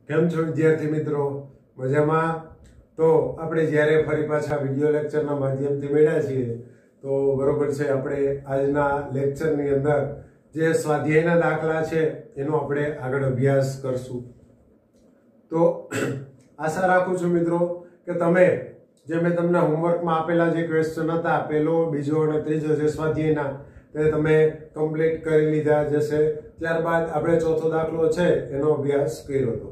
કેમ છો વિદ્યાર્થી મિત્રો? મજામાં? તો આપણે જ્યારે ફરી પાછા વિડિયો લેક્ચરના માધ્યમથી મળ્યા છીએ તો બરોબર છે, આપણે આજના લેક્ચરની અંદર જે સ્વાધ્યાયના દાખલા છે એનો આપણે આગળ અભ્યાસ કરશું. તો આશા રાખું છું મિત્રો કે તમે જે મેં તમને હોમવર્કમાં આપેલા જે ક્વેશ્ચન હતા, પહેલો, બીજો અને ત્રીજો જે સ્વાધ્યાયના, તે તમે કમ્પ્લીટ કરી લીધા જશે. ત્યારબાદ આપણે ચોથો દાખલો છે એનો અભ્યાસ કર્યો હતો.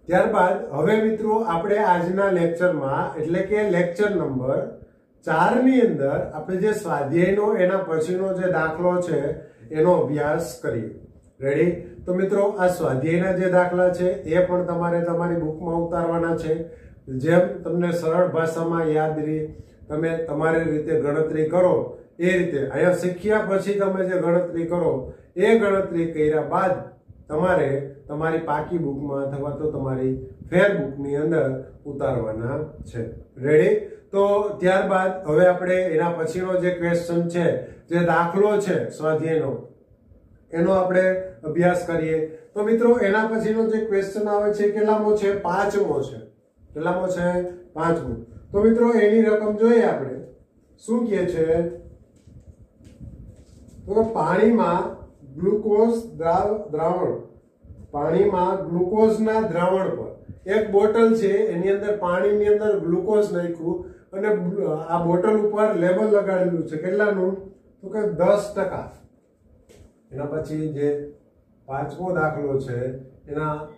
ત્યારબાદ હવે મિત્રો આપણે આજના લેક્ચરમાં એટલે કે લેક્ચર નંબર 4 ની અંદર આપણે જે સ્વાધ્યાયનો એના પછીનો જે દાખલો છે એનો અભ્યાસ કરીએ. રેડી? તો મિત્રો આ સ્વાધ્યાયના જે દાખલા છે એ પણ તમારે તમારી બુકમાં ઉતારવાના છે. જેમ તમને સરળ ભાષામાં યાદ રહે, તમે તમારી રીતે ગણતરી કરો એ રીતે અહીંયા શીખ્યા પછી તમે જે ગણતરી કરો એ ગણતરી કર્યા બાદ તમારે તમારી પાકી બુકમાં અથવા તો તમારી ફેર બુકની અંદર ઉતારવાના છે. રેડી? તો ત્યારબાદ હવે આપણે એના પછીનો જે ક્વેશ્ચન છે, જે દાખલો છે સ્વાધ્યાયનો, એનો આપણે અભ્યાસ કરીએ. તો મિત્રો એના પછીનો જે ક્વેશ્ચન આવે છે કેટલામો છે? 5મો છે. કેટલામો છે? 5મો. તો મિત્રો એની રકમ જોઈએ આપણે. શું કહે છે? તો પાણીમાં ગ્લુકોઝ દ્રાવણ, પાણીમાં ગ્લુકોઝના દ્રાવણ પર એક બોટલ છે, એની અંદર પાણીની અંદર ગ્લુકોઝ નાખ્યું અને આ બોટલ ઉપર લેબલ લગાડેલું છે. કેટલાનું? તો કે 10%. એના પછી જે 5મો દાખલો છે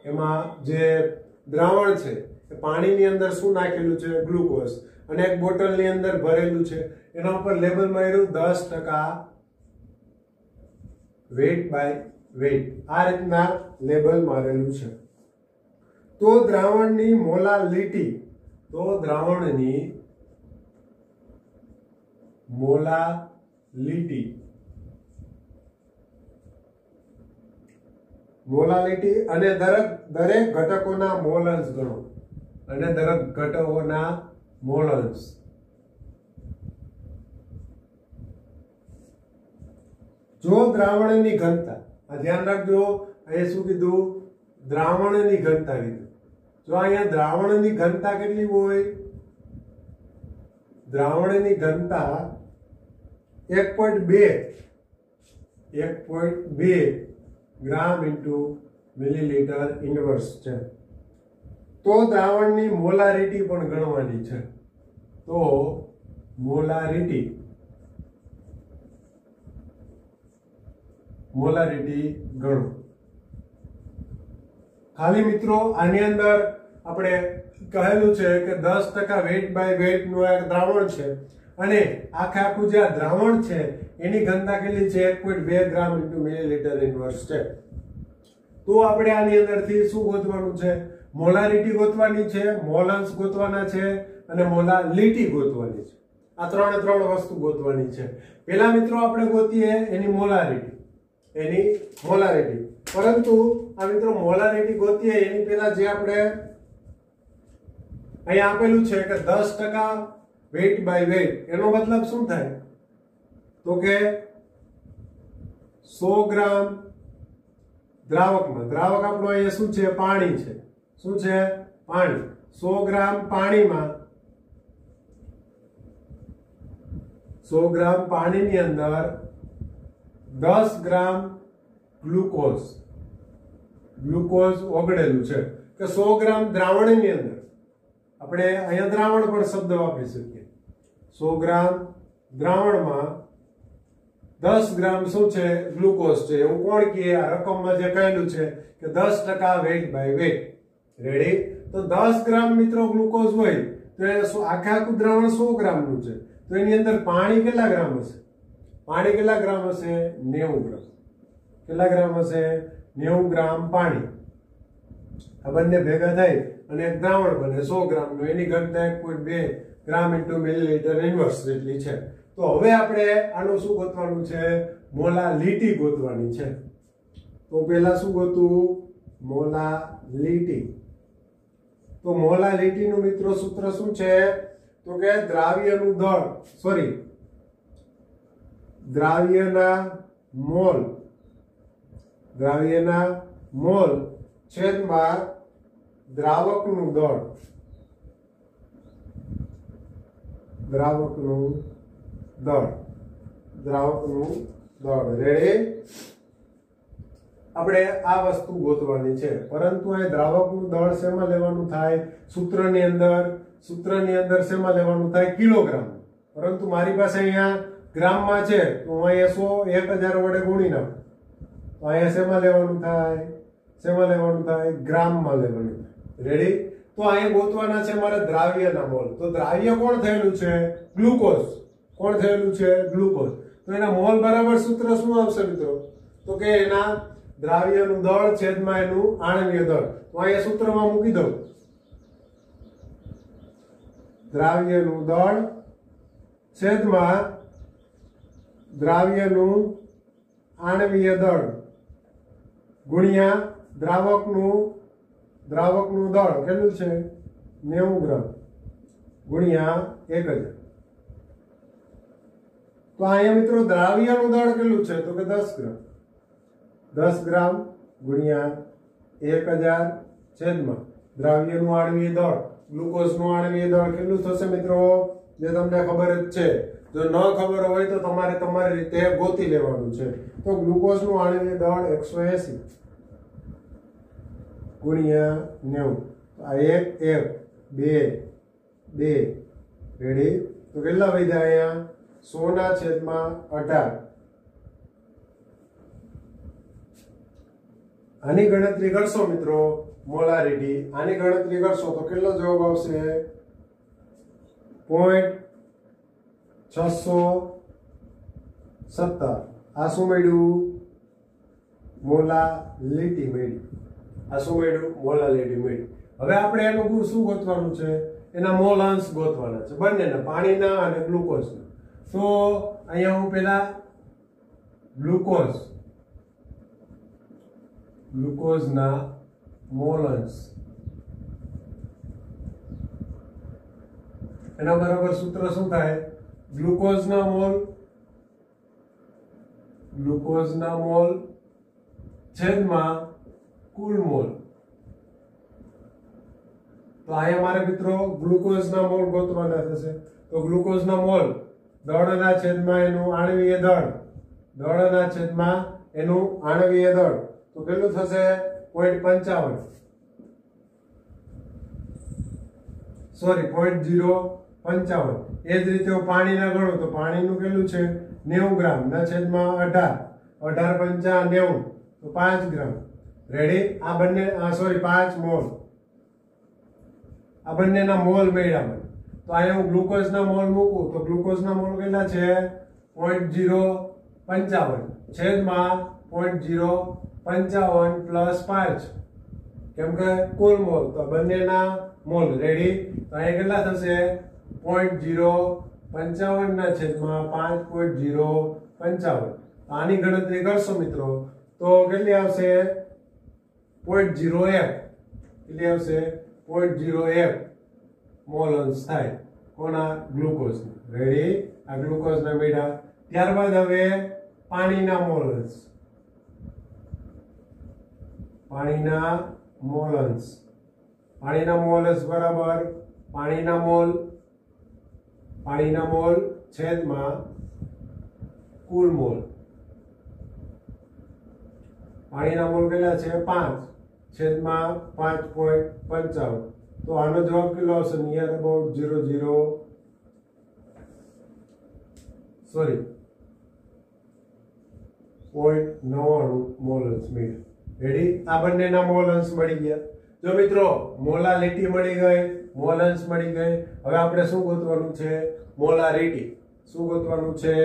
એમાં જે દ્રાવણ છે એ પાણીની અંદર શું નાખેલું છે? ગ્લુકોઝ, અને એક બોટલની અંદર ભરેલું છે. એના ઉપર લેબલ માર્યું 10% વેટ બાય વેટ. આ રીતના લેબલ મારેલું છે. તો દ્રાવણની મોલાલિટી, તો દ્રાવણની મોલાલિટી અને દરેક ઘટકોના મોલ અંશ ગણો. અને દરેક ઘટકોના મોલ અંશ. જો દ્રાવણની ઘનતા, આ ધ્યાન રાખજો, અહીંયા શું કીધું? દ્રાવણની ઘનતા કીધું. જો અહીંયા દ્રાવણની ઘનતા કેટલી હોય? દ્રાવણની ઘનતા 1.2 ગ્રામ ઇન્ટુ મિલીલીટર ઇન્વર્સ છે. તો દ્રાવણની મોલારિટી પણ ગણવાની છે. તો મોલારિટી ગણો. ખાલી મિત્રો આની અંદર આપણે કહેલું છે કે 10% વેટ બાય વેટ નું એક દ્રાવણ છે, અને આખું જે દ્રાવણ છે એની ઘનતા કેટલી છે? 1.2 ગ્રામ ઇન્ટુ મિલીલીટર ઇન્વર્સ છે. તો આપણે આની અંદરથી શું ગોતવાનું છે? મોલારિટી ગોતવાની છે, મોલ અંશ ગોતવાના છે અને મોલાલિટી ગોતવાની છે. આ ત્રણ વસ્તુ ગોતવાની છે. પહેલા મિત્રો આપણે ગોતીએ એની મોલારિટી. પરંતુ આ મિત્રો મોલારિટી ગોતીએ એની પહેલા જે આપણે અહીંયા આપેલું છે કે 10% વેટ બાય વેટ, એનો મતલબ શું થાય? તો કે 100 ગ્રામ દ્રાવકમાં, દ્રાવક આપણો અહીંયા શું છે? પાણી છે. શું છે? પાણી. 100 ગ્રામ પાણીમાં, 100 ગ્રામ પાણીની અંદર 10 ગ્રામ ગ્લુકોઝ ઓગળેલું છે. કે 100 ગ્રામ દ્રાવણની અંદર, આપણે અહીંયા દ્રાવણ પણ શબ્દ વાપરી શકીએ. 100 ગ્રામ દ્રાવણમાં 10 ગ્રામ શું છે? ગ્લુકોઝ છે. એવું કોણ કહે? આ રકમમાં જે કહેલું છે કે 10% વેટ બાય વેટ. રેડી? તો 10 ગ્રામ મિત્રો ગ્લુકોઝ હોય તો એ આખું દ્રાવણ 100 ગ્રામનું છે. તો એની અંદર પાણી કેટલા ગ્રામ હશે? પાણી કેટલા ગ્રામ હશે? 90 ગ્રામ. કેટલા ગ્રામ હશે? 90 ગ્રામ પાણી. આ બંને ભેગા થઈ અને એક દ્રાવણ બને 100 ગ્રામનું. એની ઘનતા 1.2 ગ્રામ ઇન્ટુ મિલીલીટર ઇન્વર્સ જેટલી છે. તો હવે આપણે આનું શું ગોતવાનું છે? મોલાલિટી ગોતવાની છે. તો પહેલા શું ગોતવું? મોલાલિટી. તો મોલાલિટીનું મિત્રો સૂત્ર શું છે? તો કે દ્રાવ્યનું દળ, દ્રાવ્યના મોલ છેદમાં દ્રાવકનું દળ, દ્રાવકનું દળ, દ્રાવકનું દળ. રેડી? આપણે આ વસ્તુ ગોતવાની છે, પરંતુ આ દ્રાવકનું દળ શેમાં લેવાનું થાય? સૂત્રની અંદર શેમાં લેવાનું થાય? કિલોગ્રામ. પરંતુ મારી પાસે અહીંયા ગ્રામમાં છે, તો હું અહીંયા 1000 વડે ગુણી નાખું તો અહીંયા શેમાં લેવાનું થાય? શેમાં લેવાનું થાય? ગ્રામમાં લેવાનું થાય. રેડી? તો અહીંયા ગોતવાના છે મારે દ્રાવ્યના મોલ. તો દ્રાવ્ય કોણ થયેલું છે? ગ્લુકોઝ. કોણ થયેલું છે? ગ્લુકોઝ. તો એના મોલ બરાબર સૂત્ર શું આવશે મિત્રો? તો કે એના દ્રાવ્યનું દળ છેદમાં એનું આણ્વીય દળ. તો અહીંયા સૂત્રમાં મૂકી દઉં, દ્રાવ્યનું દળ છેદમાં દ્રાવ્યનું આણ્વીય દળ ગુણ્યા દ્રાવકનું દળ કેટલું છે? 90 ગ્રામ ગુણ્યા 1000. તો અહીંયા મિત્રો દ્રાવ્યનું દળ કેટલું છે? તો કે 10 ગ્રામ. 10 ગ્રામ ગુણ્યા 1000 છેદમાં દ્રાવ્યનું આણ્વીય દળ, ગ્લુકોઝનું આણ્વીય દળ કેટલું થશે મિત્રો? જે તમને ખબર જ છે. જો ન ખબર હોય તો તમારે તમારી રીતે ગોતી લેવાનું છે. તો ગ્લુકોઝનું આણ્વીય દળ 180 ગુણ્યા 90. આ 1 2 2. રેડી? તો કેટલા વધ્યા અહીંયા? 100/18. આની ગણતરી કરશો મિત્રો, મોલારિટી, આની ગણતરી કરશો તો કેટલો જવાબ આવશે? 0.617. આ શું મળ્યું? મોલાલિટી મળી. આ શું મળ્યું? મોલાલિટી મળી. હવે આપણે એનું શું ગોતવાનું છે? એના મોલ અંશ ગોતવાના છે, બંનેના, પાણીના અને ગ્લુકોઝના. તો અહીંયા હું પેલા ગ્લુકોઝના મોલ અંશ, એના બરાબર સૂત્ર શું થાય? ગ્લુકોઝના મોલ છેદમાં કુલ મોલ. તો અહીંયા મારે મિત્રો ગ્લુકોઝના મોલ ગોતવાના થશે. તો ગ્લુકોઝના મોલ દળના છેદમાં એનું આણ્વીય દળ, દળના છેદમાં એનું આણ્વીય દળ, તો કેટલું થશે? 0.55. સોરી 0.055. એ જ રીતે હું પાણીના ગણું તો પાણીનું કેટલું છે? 90 ગ્રામ ના છેદમાં 18, 18 × 5 90, તો 5 ગ્રામ. રેડી? આ બંને 5 મોલ. આ બંનેના મોલ મળ્યા મને. તો અહીંયા હું ગ્લુકોઝના મોલ મૂકું તો ગ્લુકોઝના મોલ કેટલા છે? 0.055 છેદમાં 0.055 પ્લસ 5, કેમ કે કુલ મોલ તો બંનેના મોલ. રેડી? તો અહીંયા કેટલા થશે? 0.055 ના છેદમાં 5.055. આની ગણતરી કરશો મિત્રો તો કેટલી આવશે? 0.01. કેટલી આવશે? 0.01 મોલ અંશ થાય. કોના? ગ્લુકોઝ. રેડી? આ ગ્લુકોઝના મેળા. ત્યારબાદ હવે પાણીના મોલ અંશ, પાણીના મોલ અંશ. પાણીના મોલ અંશ બરાબર પાણીના મોલ છેદમાં કુલ મોલ. પાણીના મોલ કેટલા છે? 5 છેદમાં 5.55. તો આનો જવાબ કેટલો આવશે? નિયર અબાઉટ 0.99 મોલ અંશ મળ્યા. રેડી? આ બંનેના મોલ અંશ મળી ગયા. જો મિત્રો મોલાલિટી મળી ગઈ, મોલ અંશ મળી ગઈ. હવે આપણે શું ગોતવાનું છે? મોલારિટી. શું ગોતવાનું છે?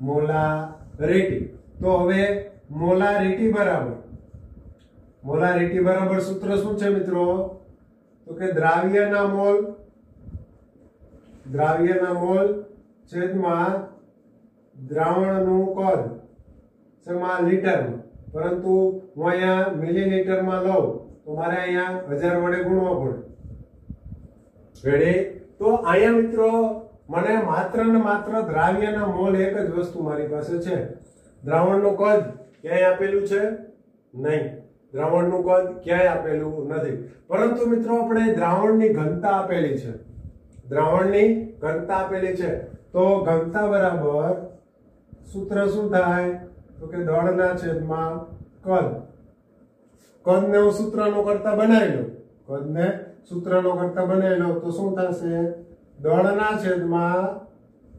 મોલારિટી. તો હવે મોલારિટી બરાબર સૂત્ર શું છે મિત્રો? તો કે દ્રાવ્યના મોલ છેદમાં દ્રાવણનું કદ શેમાં? લીટરમાં. પરંતુ હું અહીંયા મિલીલીટરમાં લઉં તો મારે અહીંયા 1000 વડે ગુણવા પડે. રેડી? તો અહીંયા મિત્રો મને માત્ર ને માત્ર દ્રાવ્યના મોલ એક જ વસ્તુ મારી પાસે છે. દ્રાવણનું કદ ક્યાંય આપેલું છે? નહીં. દ્રાવણનું કદ ક્યાંય આપેલું નથી, પરંતુ મિત્રો આપણે દ્રાવણની ઘનતા આપેલી છે, દ્રાવણની ઘનતા આપેલી છે, તો ઘનતા બરાબર સૂત્ર શું થાય તો કે દળના છેદમાં કદ, કદને હું સૂત્રનો કરતા બનાવી લઉં, કદને સૂત્રનો કરતા બનાવી લઉં તો શું થશે દળના છેદમાં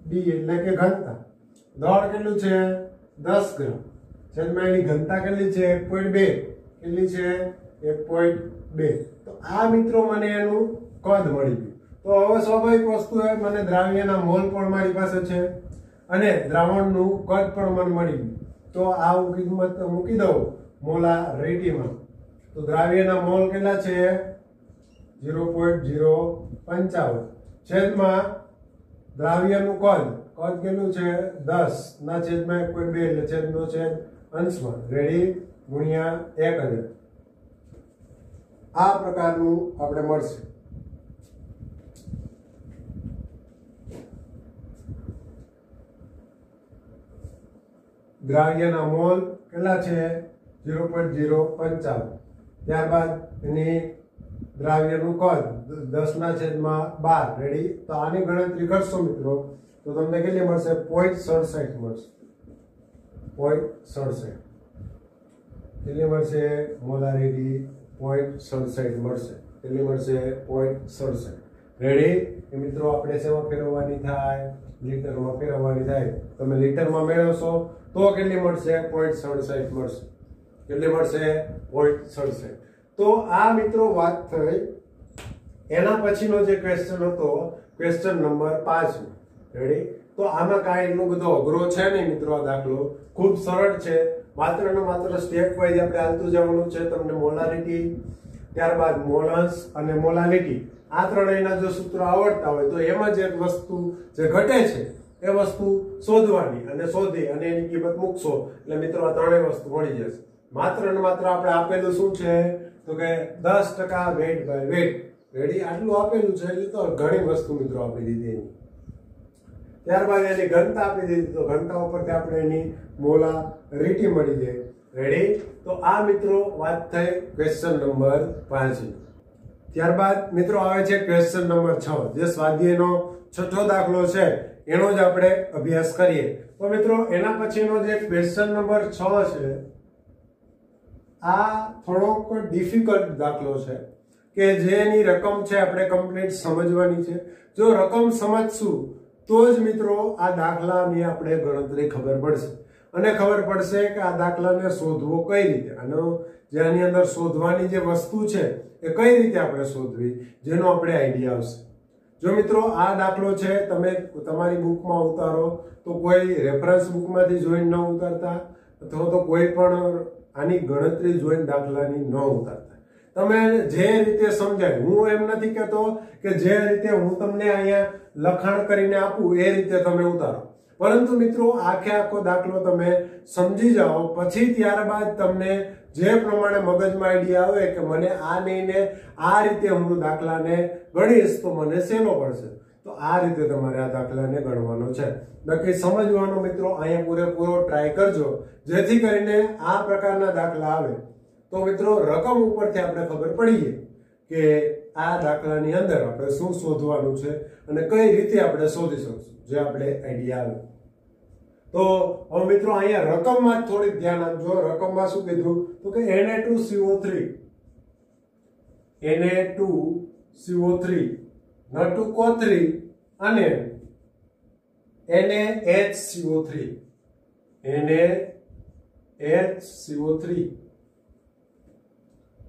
ડી એટલે કે ઘનતા, દળ કેટલું છે 10 ગ્રામ છેદમાં એની ઘનતા કેટલી છે 1.2, કેટલી છે 1.2, તો આ મિત્રો મને એનું કદ મળી ગયું। તો હવે સ્વાભાવિક વસ્તુ છે મને દ્રાવ્યના મોલ પણ મારી પાસે છે અને દ્રાવણનું કદ પણ મને મળી ગયું, તો આ કિંમત મૂકી દઉં મોલારિટીમાં, તો દ્રાવ્યના મોલ કેટલા છે 0.055 છેદમાં દ્રાવ્યનું કદ કેટલું છે 10 ના છેદમાં 1.2 એટલે છેદનો છેદ અંશમાં રેડી ગુણ્યા 1000, આ પ્રકારનું આપણે મળશે। દ્રાવ્યના મોલ કેટલા છે 0.055, ત્યારબાદ એની દ્રાવ્યનું કદ 10 ના છેદમાં 12 રેડી, તો આની ગણતરી કરશો મિત્રો તો તમને કેટલી મળશે 0.67 મળશે, 0.67 કેટલી મળશે મોલારિટી 0.67 મળશે, કેટલી મળશે 0.67 રેડી। એ મિત્રો આપણે શેમાં ફેરવવાની થાય લીટરમાં ફેરવવાની થાય, તમે લીટરમાં મેળવશો તો કેટલી મળશે 0.67 મળશે, કેટલી મળશે 0.67। તો આ મિત્રો વાત થઈ એના પછીનો જે ક્વેશ્ચન હતો ક્વેશ્ચન નંબર 5 રેડી, તો આમાં કાંઈ એટલો બધો અઘરો છે નહીં મિત્રો, આ દાખલો ખૂબ સરળ છે, માત્ર ને માત્ર સ્ટેપ વાઇઝ આપણે હાલતું જવાનું છે। તમને મોલારિટી ત્યારબાદ મોલન્સ અને મોલાલિટી આ ત્રણેયના જો સૂત્રો આવડતા હોય તો એમાં જે વસ્તુ જે ઘટે છે એ વસ્તુ શોધવાની અને શોધી અને એની કિંમત મૂકશો એટલે મિત્રો આ ત્રણેય વસ્તુ મળી જશે। માત્ર ને માત્ર આપણે આપેલું શું છે તો કે 10% વેટ બાય વેટ રેડી, આટલું આપેલું છે એટલે તો ઘણી વસ્તુ મિત્રો આપી દીધી એની, ત્યારબાદ એની ઘનતા આપી દીધી તો ઘનતા ઉપરથી આપણે એની મોલારિટી મળી જાય રેડી। તો આ મિત્રો વાત થઈ ક્વેશ્ચન નંબર 5। ત્યારબાદ મિત્રો આવે છે ક્વેશ્ચન નંબર 6, જે સ્વાધ્યાયનો છઠ્ઠો દાખલો છે એનો જ આપણે અભ્યાસ કરીએ। તો મિત્રો એના પછીનો જે ક્વેશ્ચન નંબર 6 છે આ થોડોક ડિફિકલ્ટ દાખલો છે કે જેની રકમ છે આપણે કમ્પ્લીટ સમજવાની છે, જો રકમ સમજશું તો જ મિત્રો આ દાખલાની આપણે ગણતરી ખબર પડશે અને ખબર પડશે કે આ દાખલાને શોધવો કઈ રીતે, અને જેની અંદર શોધવાની જે વસ્તુ છે એ કઈ રીતે આપણે શોધવી જેનો આપણે આઈડિયા આવશે। જો મિત્રો આ દાખલો છે તમે તમારી બુકમાં ઉતારો તો કોઈ રેફરન્સ બુકમાંથી જોઈને ન ઉતારતા અથવા તો કોઈ પણ આની ગણતરી જોઈને દાખલાની ન ઉતારતા, તમે જે રીતે સમજાય, હું એમ નથી કહેતો કે જે રીતે હું તમને અહીંયા લખાણ કરીને આપું એ રીતે તમે ઉતારો, પરંતુ મિત્રો આખે આખો દાખલો તમે સમજી જાઓ પછી ત્યારબાદ તમને જે પ્રમાણે મગજમાં આઈડિયા આવે કે મને આ નહીં ને આ રીતે હું દાખલાને ગણીશ તો મને સહેલો પડશે, તો આ રીતે તમારે આ દાખલાને ગણવાનો છે। બાકી સમજવાનો મિત્રો અહીંયા પૂરેપૂરો ટ્રાય કરજો જેથી કરીને આ પ્રકારના દાખલા આવે તો મિત્રો રકમ ઉપરથી આપણે ખબર પડીએ કે આ દાખલાની અંદર આપણે શું શોધવાનું છે અને કઈ રીતે આપણે શોધી શકશું જે આપણે આઈડિયા આવે। તો હવે મિત્રો અહીંયા રકમમાં થોડીક ધ્યાન આપજો, રકમમાં શું કીધું તો કે Na2CO3 Na2CO3 N2CO3 અને NaHCO3 NaHCO3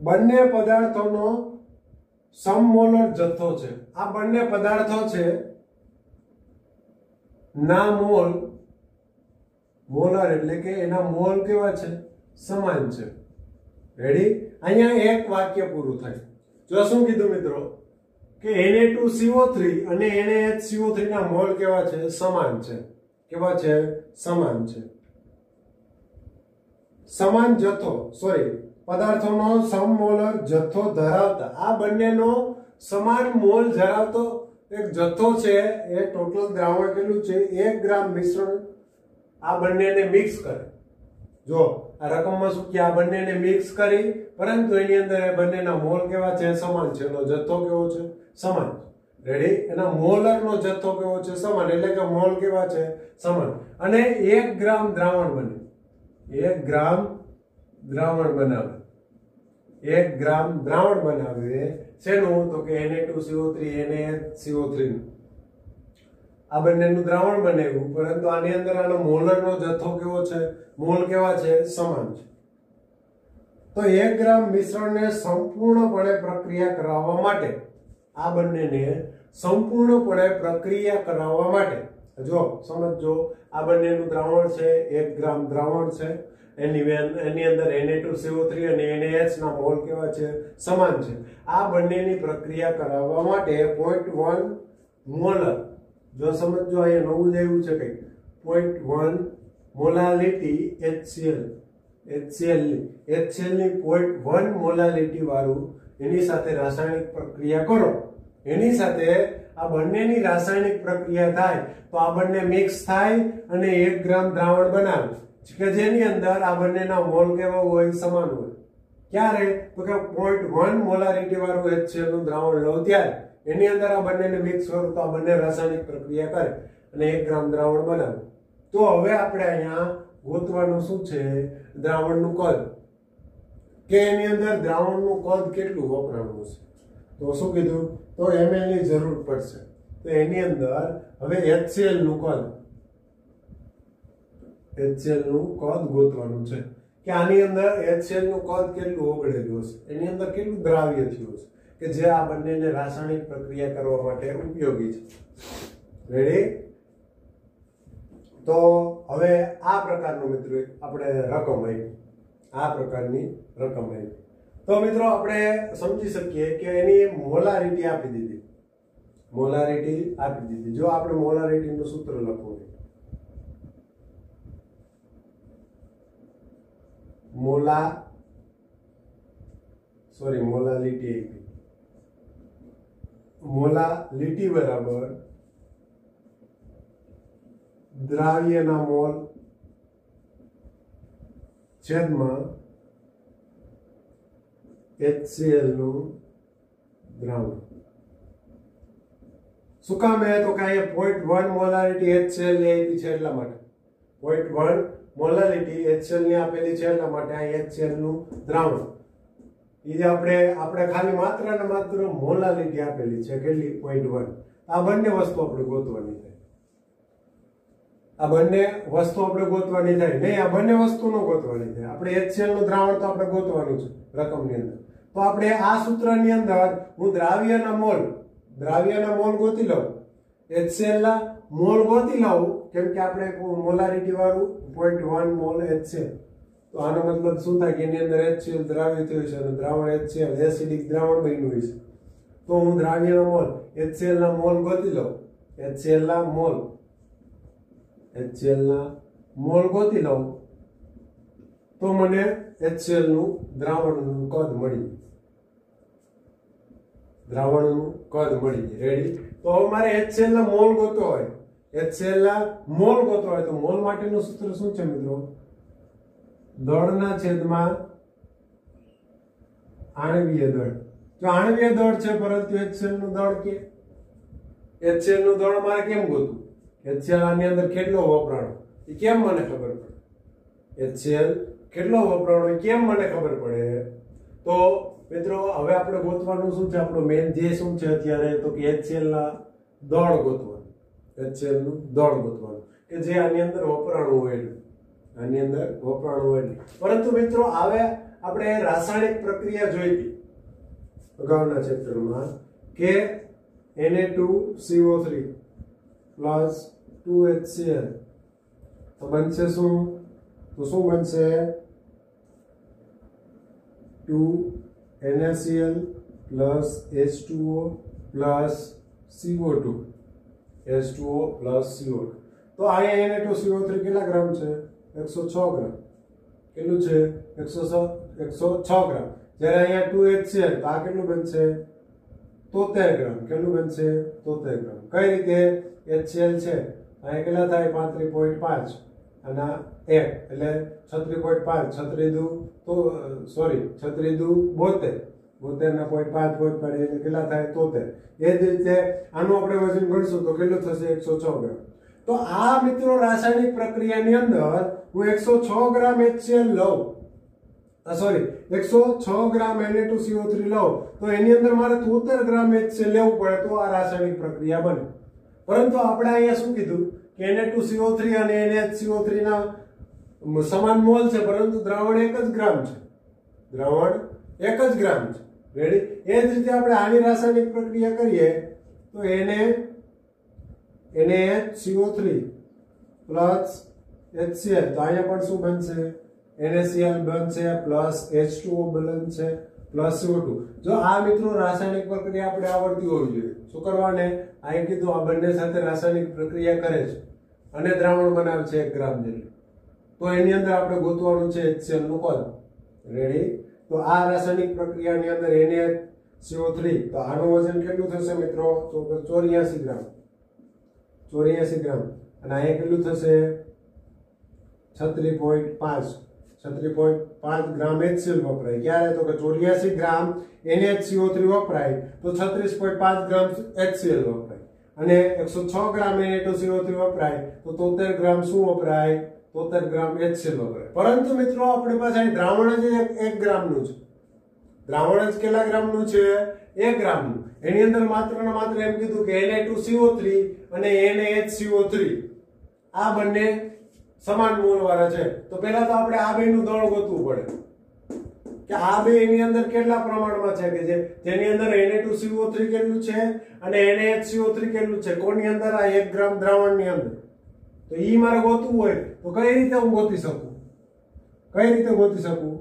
બંને પદાર્થોનો સમમોલર જથ્થો છે। આ બંને પદાર્થો છે ના મોલ, મોલર એટલે કે એના મોલ કેવા છે સમાન છે રેડી। અહીંયા એક વાક્ય પૂરું થાય, જો શું કીધું મિત્રો કે Na2CO3 અને NaHCO3 ના મોલ કેવા છે સમાન છે, કેવા છે સમાન છે, સમાન જથ્થો સોરી પદાર્થોનો સમમોલર જથ્થો ધરાવતા આ બંનેનો સમાન મોલ ધરાવતો એક જથ્થો છે એ ટોટલ દ્રાવણ કેટલું છે 1 ગ્રામ મિશ્રણ આ બંનેને મિક્સ કરે, જો આ રકમમાં શું કે આ બંનેને મિક્સ કરી પરંતુ એની અંદર બંનેના મોલ કેવા છે? સમાન છે. એનો જથ્થો કેવો છે? સમાન. રેડી? એના મોલરનો જથ્થો કેવો છે? સમાન. એટલે કે મોલ કેવા છે? સમાન. અને 1 ગ્રામ દ્રાવણ બને. 1 ગ્રામ દ્રાવણ બનાવે. 1 ગ્રામ દ્રાવણ બનાવે શેનું? તો કે Na2CO3 NaHCO3 નું. આ બંનેનું દ્રાવણ બનાવ્યું, પરંતુ આની અંદર આનો મોલરનો જથ્થો કેવો છે? મોલ કેવા છે? સમાન છે. તો 1 ગ્રામ મિશ્રણને સંપૂર્ણપણે પ્રક્રિયા કરાવવા માટે, આ બંનેને સંપૂર્ણપણે પ્રક્રિયા કરાવવા માટે, જો સમજો, આ બંનેનું દ્રાવણ છે, 1 ગ્રામ દ્રાવણ છે, એની અંદર Na2CO3 અને NaH ના મોલ કેવા છે? સમાન છે. આ બંનેની પ્રક્રિયા કરાવવા માટે 0.1 મોલર, જો સમજો અહીંયા નવું જ આવ્યું છે કંઈક, 0.1 મોલાલિટી HCl ની 0.1 મોલાલિટી વાળું એની સાથે રાસાયણિક પ્રક્રિયા કરો. એની સાથે આ બંનેની રાસાયણિક પ્રક્રિયા થાય તો આ બંને મિક્સ થાય અને 1 ગ્રામ દ્રાવણ બનાવે કે જેની અંદર આ બંનેના મોલ કેવા હોય? સમાન હોય. ક્યારે? તો કે 0.1 મોલારિટી વાળું HCl નું દ્રાવણ લો ત્યારે એની અંદર આ બંનેને મિક્સ કરો તો આ બંને રાસાયણિક પ્રક્રિયા કરે અને 1 ગ્રામ દ્રાવણ બનાવે. તો હવે આપણે અહીંયા ગોતવાનું શું છે? દ્રાવણનું કદ, કે એની અંદર દ્રાવણનું કદ કેટલું વપરાણું છે. તો શું કીધું? તો ml ની જરૂર પડશે. તો એની અંદર હવે HCl નું કદ, HCl નું કદ ગોતવાનું છે કે આની અંદર HCl નું કદ કેટલું ઓગળેલું હશે, એની અંદર કેટલું દ્રાવ્ય થયું હશે કે જે આ બંનેને રાસાયણિક પ્રક્રિયા કરવા માટે ઉપયોગી છે. રેડી? તો હવે આ પ્રકારનું મિત્રો આપણે રકમ આવી, આ પ્રકારની રકમ આવી. તો મિત્રો આપણે સમજી શકીએ કે એની મોલારિટી આપી દીધી, મોલારિટી આપી દીધી. જો આપણે મોલારિટીનું સૂત્ર લખવું, મોલાલિટી બરાબર દ્રાવ્યના મોલ છેદમાં HCl નું દ્રાવણ. શું કામ હે? તો કે અહીંયા 0.1 મોલારિટી HCl ની આપી છે એટલા માટે, 0.1 મોલારિટી HCl ની આપેલી છે એટલા માટે આ HCl નું દ્રાવણ. એ આપણે ખાલી માત્ર ને માત્ર મોલારિટી આપેલી છે કેટલી? 0.1. આ બંને વસ્તુ આપણે ગોતવાની થાય. આ બંને વસ્તુ આપણે ગોતવાની થાય નહીં, આ બંને વસ્તુ નો ગોતવાની થાય. આપણે HCl નું દ્રાવણ તો આપણે ગોતવાનું છે રકમની અંદર. તો આપણે આ સૂત્રની અંદર હું દ્રાવ્યના મોલ ગોતી લઉં, HCl ના મોલ ગોતી લઉં, કેમ કે આપણે મોલારિટી વાળું 0.1 મોલ HCl. તો આનો મતલબ શું થાય કે એની અંદર HCl દ્રાવ્ય થયું છે અને દ્રાવણ HCl એસિડિક દ્રાવણ બન્યું છે. તો હું દ્રાવ્યના મોલ HCl ના મોલ ગોતી લઉં, HCl ના મોલ ગોતી લઉં તો મને HCl નું દ્રાવણનું કદ મળી જાય. રેડી? તો હવે મારે HCl ના મોલ ગોતવો હોય, તો મોલ માટેનું સૂત્ર શું છે મિત્રો? દળના છેદમાં આણ્વીય દળ. જો આણ્વીય દળ છે પરંતુ HCl નું દળ કે HCl નું દળ મારે કેમ ગોતવું? HCl આની અંદર કેટલો વપરાણો એ કેમ મને ખબર પડે? HCl કેટલો વપરાણો એ કેમ મને ખબર પડે? તો મિત્રો હવે આપણે ગોતવાનું શું છે? આપણો મેઇન ધ્યેય શું છે અત્યારે? તો કે HCl ના દળ ગોતવાનું, HCl નું દળ ગોતવાનું કે જે આની અંદર વપરાણું હોય, પરંતુ મિત્રો હવે આપણે રાસાયણિક પ્રક્રિયા જોઈ હતી અગાઉના ચેપ્ટરમાં કે Na2CO3 પ્લસ 2HCl તો બનશે શું? તો શું બનશે? 2NaCl plus H2O plus CO2, H2O plus CO2. તો અહીંયા Na2CO3 કેટલા ગ્રામ છે? 106 ગ્રામ. કેટલું છે? 106 ગ્રામ. જ્યારે અહીંયા 2HCl તો આ કેટલું બનશે? 73 ગ્રામ. કેટલું બનશે? 73 ગ્રામ. કઈ રીતે? HCl છે અહીંયા કેટલા થાય? 35.5. અને 1 એટલે 36.5 36 દુ તો સોરી 36 દુ 72 72 ના 0.5 પાડીએ એટલે કેટલા થાય 73. એ જ રીતે આનું આપણે વજન ગણશું તો કેટલું થશે 106 ગ્રામ. તો આ મિત્રો રાસાયણિક પ્રક્રિયાની અંદર હું 106 ગ્રામ HCl લઉં સોરી 106 ગ્રામ Na2CO3 લઉં તો એની અંદર મારે 73 ગ્રામ HCl લેવું પડે તો આ રાસાયણિક પ્રક્રિયા બને. પરંતુ આપણે અહીંયા શું કીધું કે Na2CO3 અને NaHCO3 ના સમાન મોલ છે પરંતુ દ્રાવણ 1 જ ગ્રામ છે. દ્રાવણ 1 જ ગ્રામ છે. રેડી? એ જ રીતે આપણે આની રાસાયણિક પ્રક્રિયા કરીએ તો NaHCO3 પ્લસ HCl તો અહીંયા પણ શું બનશે NaCl બનશે પ્લસ H2O બનશે પ્લસ CO2. જો આ મિત્રો રાસાયણિક પ્રક્રિયા આપણે આવડતી હોવી જોઈએ. શું કરવાને અહીં કીધું આ બંને સાથે રાસાયણિક પ્રક્રિયા કરે છે અને દ્રાવણ બનાવે છે 1 ગ્રામ જેટલું. તો એની અંદર આપણે ગોતવાનું છે HCl નું કદ. રેડી? તો આ રાસાયણિક પ્રક્રિયાની અંદર NaCO3 તો આનું વજન કેટલું થશે મિત્રો? તો 84 ગ્રામ. 84 ગ્રામ અને અહીંયા કેટલું થશે 36.5 ગ્રામ HCl વપરાય. ક્યારે? તો કે 84 ગ્રામ NaCO3 વપરાય તો 36.5 ગ્રામ HCl વપરાય અને 106 ગ્રામ Na2CO3 વપરાય તો 73 ગ્રામ શું વપરાય? 73 ગ્રામ HCl વપરાય. પરંતુ મિત્રો આપણી પાસે અહીં દ્રાવણ જ 1 ગ્રામનું છે. દ્રાવણ જ કેટલા ગ્રામનું છે? 1 ગ્રામનું. એની અંદર માત્ર ને માત્ર એમ કીધું કે Na2CO3 અને NaHCO3 આ બંને સમાન મોલ વાળા છે. તો પહેલા તો આપણે આ બેનું દળ ગોતવું પડે કે આ બે એની અંદર કેટલા પ્રમાણમાં છે કે જેની અંદર Na2CO3 કેટલું છે અને NaHCO3 કેટલું છે કોની અંદર? આ 1 ગ્રામ દ્રાવણની અંદર. તો ઈ મારે ગોતવું હોય તો કઈ રીતે હું ગોતી શકું? કઈ રીતે ગોતી શકું?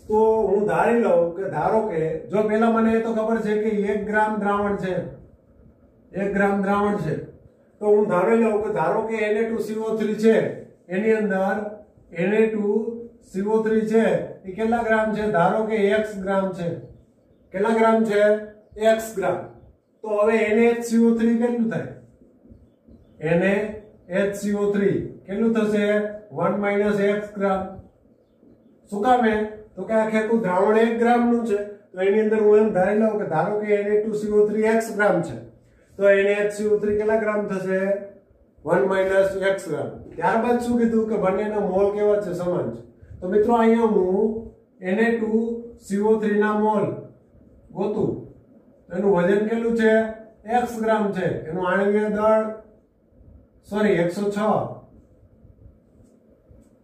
તો હું ધારી લઉં કે ધારો કે જો પહેલા મને એ તો ખબર છે કે 1 ગ્રામ દ્રાવણ છે 1 ગ્રામ દ્રાવણ છે તો હું ધારી લઉં કે ધારો કે Na2CO3 છે એની અંદર Na2CO3 છે એ કેટલા ગ્રામ છે? ધારો કે x ગ્રામ છે. કેટલા ગ્રામ છે? x ગ્રામ. તો હવે NaHCO3 કેટલું થાય? NaHCO3 કેટલું થશે? 1 - x ગ્રામ. શું કામ? તો કે આ ખેતું દ્રાવણ 1 ગ્રામનું છે તો એની અંદર હું એમ ધારી લઉં કે ધારો કે Na2CO3 x ગ્રામ છે તો NaHCO3 કેટલા ગ્રામ થશે? 1 - x ગ્રામ. ત્યારબાદ શું કીધું કે બંનેના મોલ કેવા છે? સમાન છે. તો મિત્રો અહીંયા હું Na2CO3 ના મોલ ગોતું એનું વજન કેટલું છે? x ગ્રામ છે. એનું આણ્વિય દળ સોરી 106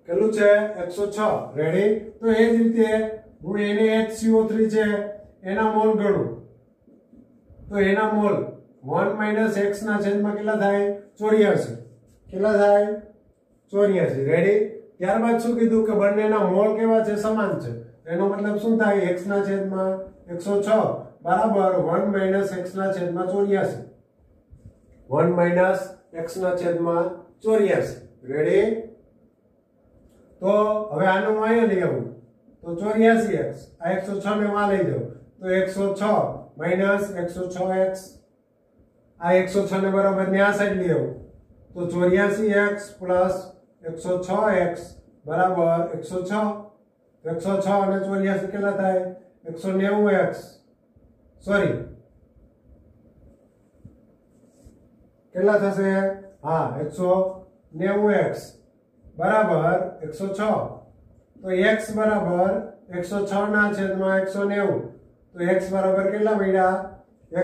કેટલું છે? 106. રેડી? તો એ જ રીતે હું NaHCO3 છે એના મોલ ગણું તો એના મોલ 1 - x ના છેદમાં કેટલા થાય? 84. કેટલા થાય? 84. રેડી? ત્યારબાદ શું કીધું કે બંનેના મોલ કેવા છે? સમાન છે. એનો મતલબ શું થાય? x ના છેદમાં 106 બરાબર 1 - x ના છેદમાં 84. 1 - x ના છેદમાં 84. રેડી? તો હવે આનું અહીંયા લઈ આવું તો 84x આ 106 ને માં લઈ જાવ તો 106 - 106x આ 106 ને બરાબર ને આ સાઈડ લઈ આવું તો 84x પ્લસ 106x બરાબર 106. 106 અને 84 કેટલા થાય? 190x સોરી કેટલા થશે? હા 190x બરાબર 106. તો x બરાબર 106 ના છેદમાં 190 તો x બરાબર કેટલા મળ્યા?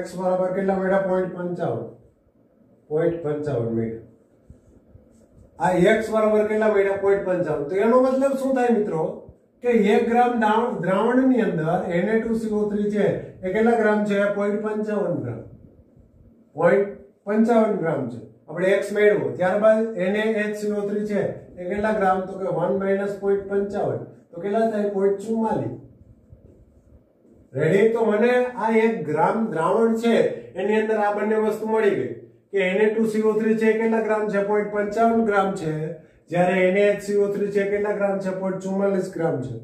x બરાબર કેટલા મળ્યા? 0.55 મળ્યા. આ x બરાબર કેટલા મળ્યા? 0.55. તો એનો મતલબ શું થાય મિત્રો કે 1 ગ્રામ દ્રાવણની અંદર Na2CO3 છે એ કેટલા ગ્રામ છે? 0.55 ગ્રામ. 0.55 ગ્રામ છે. આપણે x મેળવો ત્યારબાદ NaHCO3 છે એ કેટલા ગ્રામ? તો કે 1 - 0.55 તો કેટલા થાય? 0.44. રેડી? તો મને આ 1 ગ્રામ દ્રાવણ છે એની અંદર આ બંને વસ્તુ મળી ગઈ કે Na2CO3 છે કેટલા ગ્રામ છે? 0.55 ગ્રામ છે. જ્યારે NaHCO3 છે કેટલા ગ્રામ છે? 0.44 ગ્રામ છે.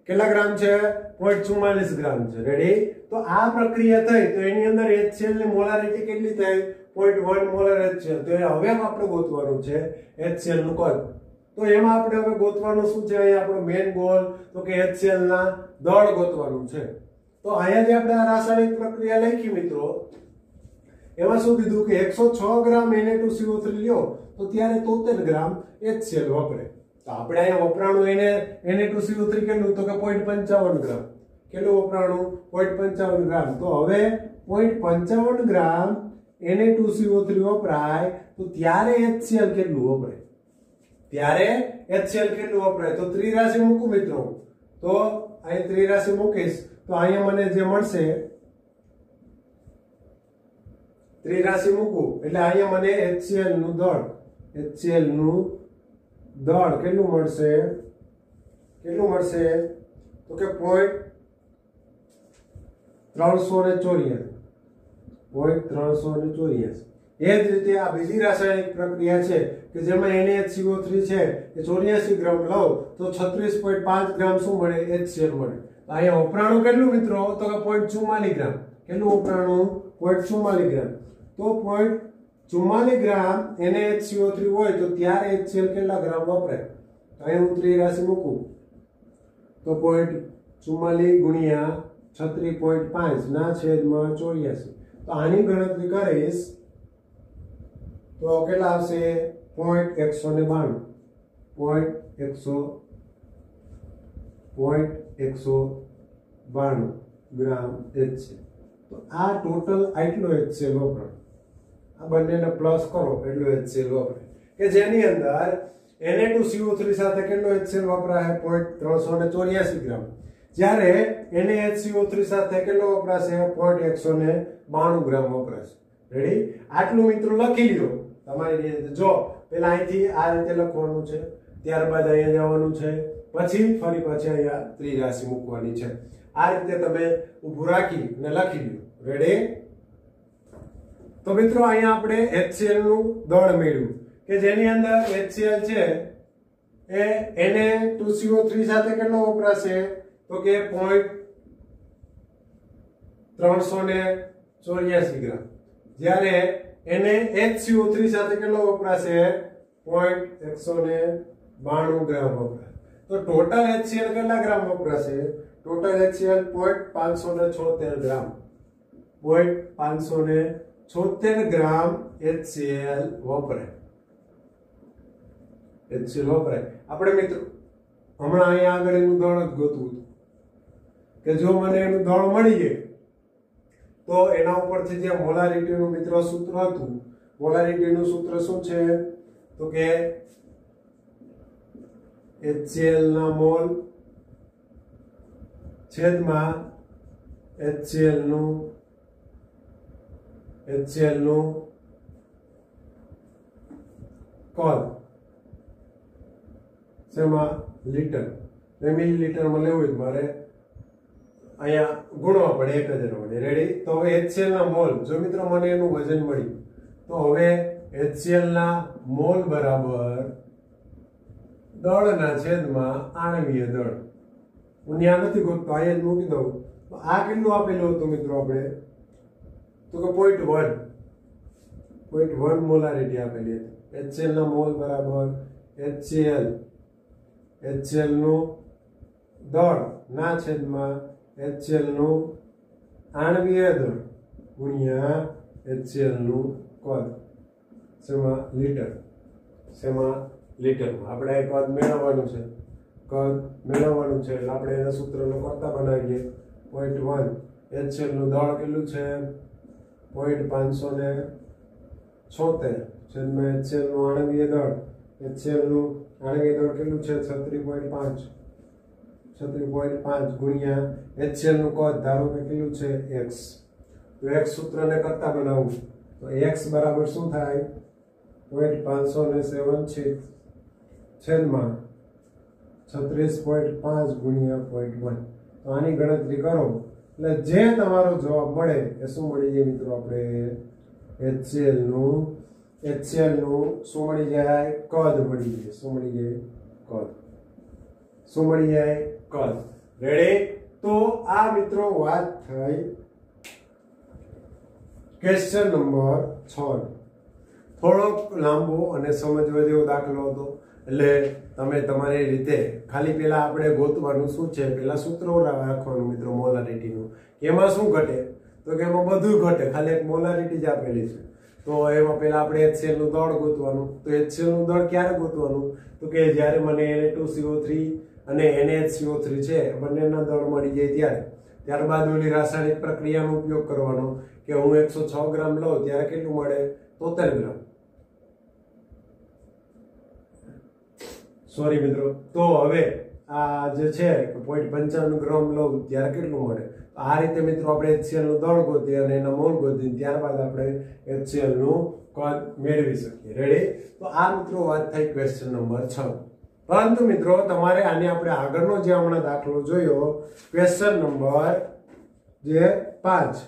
કેટલા ગ્રામ છે? 0.44 ગ્રામ છે. રેડી? તો આ પ્રક્રિયા થઈ તો એની અંદર HCl ની મોલારિટી કેટલી થઈ? 0.1 મોલર HCl, તો હવે આપણે ગોતવાનું છે HCl નું કદ. તો એમાં આપણે હવે ગોતવાનું શું છે, અહીંયા આપણો મેઇન ગોલ તો કે HCl ના દળ ગોતવાનું છે. તો અહીંયા જે આપણે આ રાસાયણિક પ્રક્રિયા લખી મિત્રો, એમાં શું કીધું કે 106 ગ્રામ Na2CO3 લ્યો તો ત્યારે 73 ગ્રામ HCl વપરાય. તો આપણે અહીંયા વપરાણું Na2CO3 કેટલું, તો કે 0.55 ગ્રામ. કેટલું વપરાણું? 0.55 ગ્રામ. તો હવે 0.55 ગ્રામ Na2CO3 વપરાય તો ત્યારે HCl કેટલું વપરાય? ત્યારે HCl કેટલું વપરાય? તો ત્રિરાશિ મૂકું મિત્રો, તો અહીં ત્રિરાશિ મૂકીશ તો અહીંયા મને જે મળશે, ત્રિરાશિ મૂકું એટલે અહીંયા મને HCl નું દળ કેટલું મળશે? કેટલું મળશે? તો કે 0.384. એ જ રીતે આ બીજી રાસાયણિક પ્રક્રિયા છે કે જેમાં NaHCO3 છે એ 84 ગ્રામ લઉં તો 36.5 ગ્રામ શું મળે? HCl મળે. અહીંયા વપરાણું કેટલું મિત્રો? તો કે 0.44 ગ્રામ. કેટલું વપરાણું? 0.44 ગ્રામ. તો 0.44 ગ્રામ NaHCO3 હોય તો ત્યારે HCl કેટલા ગ્રામ વપરાય? અહીં હું ત્રિરાશિ મૂકું તો 0.44 ગુણ્યા 36.5 ના છેદમાં 84. તો આની ગણતરી કરીશ તો કેટલા આવશે? 0.192 ગ્રામ HCl. તો આ ટોટલ આટલો HCl વપરાય. આ બંનેને પ્લસ કરો એટલો HCl વપરાય કે જેની અંદર Na2CO3 સાથે કેટલો HCl વપરાય? 0.384 ગ્રામ. જ્યારે NaHCO3 સાથે કેટલો વપરાશે? 0.192 ગ્રામ વપરાશે. રેડી? આટલું મિત્રો લખી લ્યો તમારી રીતે. જો પેલા અહીંથી આ રીતે લખવાનું છે, ત્યારબાદ અહીંયા જવાનું છે, પછી ફરી પાછી અહીંયા ત્રિરાશિ મૂકવાની છે. આ રીતે તમે ઊભું રાખી અને લખી લ્યો. રેડી? તો મિત્રો અહીંયા આપણે HCl નું દળ મેળવ્યું કે જેની અંદર HCl છે એ Na2CO3 સાથે કેટલો વપરાશે? તો કે 0.384 ગ્રામ. જ્યારે NaHCO3 સાથે કેટલો વપરાશે? 0.192 ગ્રામ વપરાશે. તો ટોટલ HCl કેટલા ગ્રામ વપરાશે? ટોટલ HCl 0.576 ગ્રામ. 0.576 ગ્રામ HCl વપરાય. આપણે મિત્રો હમણાં અહીંયા આગળ એનું દળ જ ગોતવું કે જો મને એનું દળ મળી જાય તો એના ઉપરથી જે મોલારિટીનું મિત્રો સૂત્ર હતું, મોલારિટીનું સૂત્ર શું છે? તો કે HCl ના મોલ છેદમાં HCl નું કદ શેમાં? લીટર. મિલીલીટરમાં લેવું જ મારે અહીંયા ગુણવા પડે 1000 વડે. રેડી? તો હવે HCl ના મોલ, જો મિત્રો મને એનું વજન મળ્યું તો હવે HCl ના મોલ બરાબર દળના છેદમાં આણવીય દળ. હું ત્યાં નથી ગોતતો, અહીંયા જ મૂકી દઉં. તો આ કેટલું આપેલું હતું મિત્રો આપણે? તો કે 0.1 મોલારિટી આપેલી હતી. HCl ના મોલ બરાબર HCl નું દળ ના છેદમાં HCl નું આણવીય દળ ગુણ્યા HCl નું કદ. શેમાં? લીટર. લીટરમાં. આપણે એક કદ મેળવવાનું છે. એટલે આપણે એના સૂત્રનો કરતા બનાવીએ. 0.1 HCl નું દળ કેટલું છે? 0.576 છેદમાં HCl નું આણવીય દળ. HCl નું આણવીય દળ કેટલું છે? 36.5 ગુણ્યા HCl નું કદ ધારો કે કેટલું છે? x. તો x સૂત્રને કરતા બનાવું તો x બરાબર શું થાય? 0.576 છેદમાં 36.5 ગુણ્યા 0.1. તો આની ગણતરી કરો એટલે જે તમારો જવાબ મળે એ શું મળી જાય મિત્રો? આપણે HCl નું શું મળી જાય? કદ મળી જાય. શું મળી જાય? કદ. રેડી? તો આ મિત્રો વાત થઈ ક્વેશ્ચન નંબર 6 થોડોક લાંબો અને સમજવા જેવો દાખલો હતો, એટલે તમે તમારી રીતે ખાલી પેલા આપણે ગોતવાનું શું છે, પેલા સૂત્રો રાખવાનું મિત્રો મોલારિટીનું. એમાં શું ઘટે તો કે એમાં બધું ઘટે, ખાલી એક મોલારિટી જ આપેલી છે. તો એમાં પેલા આપણે HCl નું દળ ગોતવાનું. તો HCl નું દળ ક્યારે ગોતવાનું તો કે જ્યારે મને Na2CO3 અને NaHCO3 છે બંનેના દળ મળી જાય ત્યારે. ત્યારબાદ ઓલી રાસાયણિક પ્રક્રિયાનો ઉપયોગ કરવાનો કે હું 106 ગ્રામ લઉં ત્યારે કેટલું મળે 73 ગ્રામ. સોરી મિત્રો, તો હવે આ જે છે 0.55 ગ્રામ લઉં ત્યારે કેટલું મળે. આ રીતે મિત્રો આપણે HCl નું દળ ગોતીએ અને એના મોલ ગોતીએ, ત્યારબાદ આપણે HCl નું કદ મેળવી શકીએ. રેડી? તો આ મિત્રો વાત થઈ ક્વેશ્ચન નંબર 6. પરંતુ મિત્રો તમારે આને આપણે આગળનો જે હમણાં દાખલો જોયો ક્વેશ્ચન નંબર જે 5,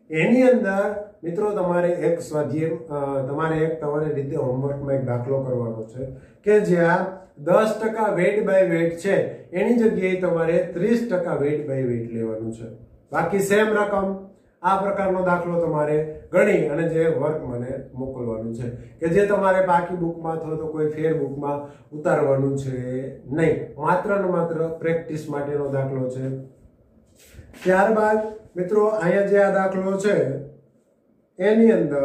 એની અંદર મિત્રો તમારે એક સ્વાધ્યાય તમારી રીતે હોમવર્કમાં એક દાખલો કરવાનો છે કે જ્યાં 10% વેઇટ બાય વેઇટ છે એની જગ્યાએ તમારે 30% વેઇટ બાય વેઇટ લેવાનું છે. બાકી સેમ રકમ. આ પ્રકારનો દાખલો તમારે ગણી અને જે વર્ક મને મોકલવાનું છે કે જે તમારે બાકી બુકમાં અથવા તો કોઈ ફેર બુકમાં ઉતારવાનું છે નહીં. માત્ર ને માત્ર પ્રેક્ટિસ માટેનો દાખલો છે. ત્યારબાદ મિત્રો અહીંયા જે આ દાખલો છે એની અંદર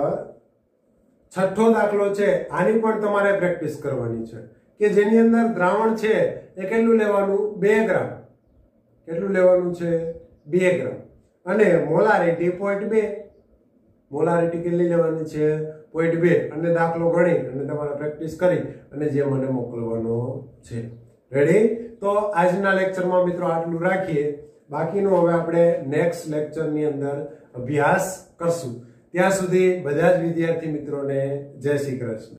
છઠ્ઠો દાખલો છે, આની પણ તમારે પ્રેક્ટિસ કરવાની છે કે જેની અંદર દ્રાવણ છે એ કેટલું લેવાનું 2 ગ્રામ. કેટલું લેવાનું છે 2 ગ્રામ અને મોલારિટી 0.2. મોલારિટી કેટલી લેવાની છે 0.2 અને દાખલો ગણી અને તમારે પ્રેક્ટિસ કરી અને જે મને મોકલવાનો છે. રેડી? તો આજના લેક્ચરમાં મિત્રો આટલું રાખીએ. બાકીનું હવે આપણે નેક્સ્ટ લેક્ચરની અંદર અભ્યાસ કરશું. ત્યાં સુધી બધા જ વિદ્યાર્થી મિત્રોને જય શ્રી કૃષ્ણ.